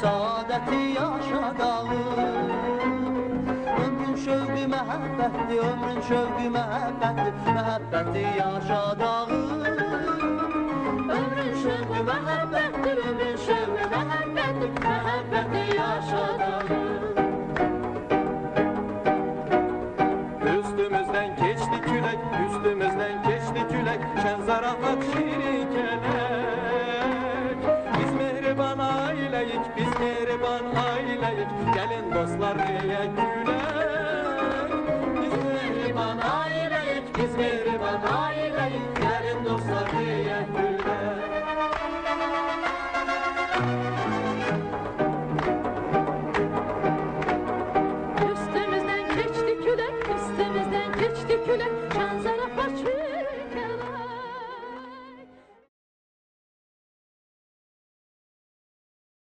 saadeti yaşadalım. Ömrün şövqü məhəbbətdir, ömrün şövqü məhəbbətdir, məhəbbəti yaşadalım. Ömrün şövqü məhəbbətdir, ömrün şövqü məhəbbətdir, məhəbbəti yaşadalım. Üstümüzden geçti külek, üstümüzden geçti külek, şen zarafat şirin kelek. Biz mehriban aileyik, biz mehriban aileyik, gelin dostlar diyek.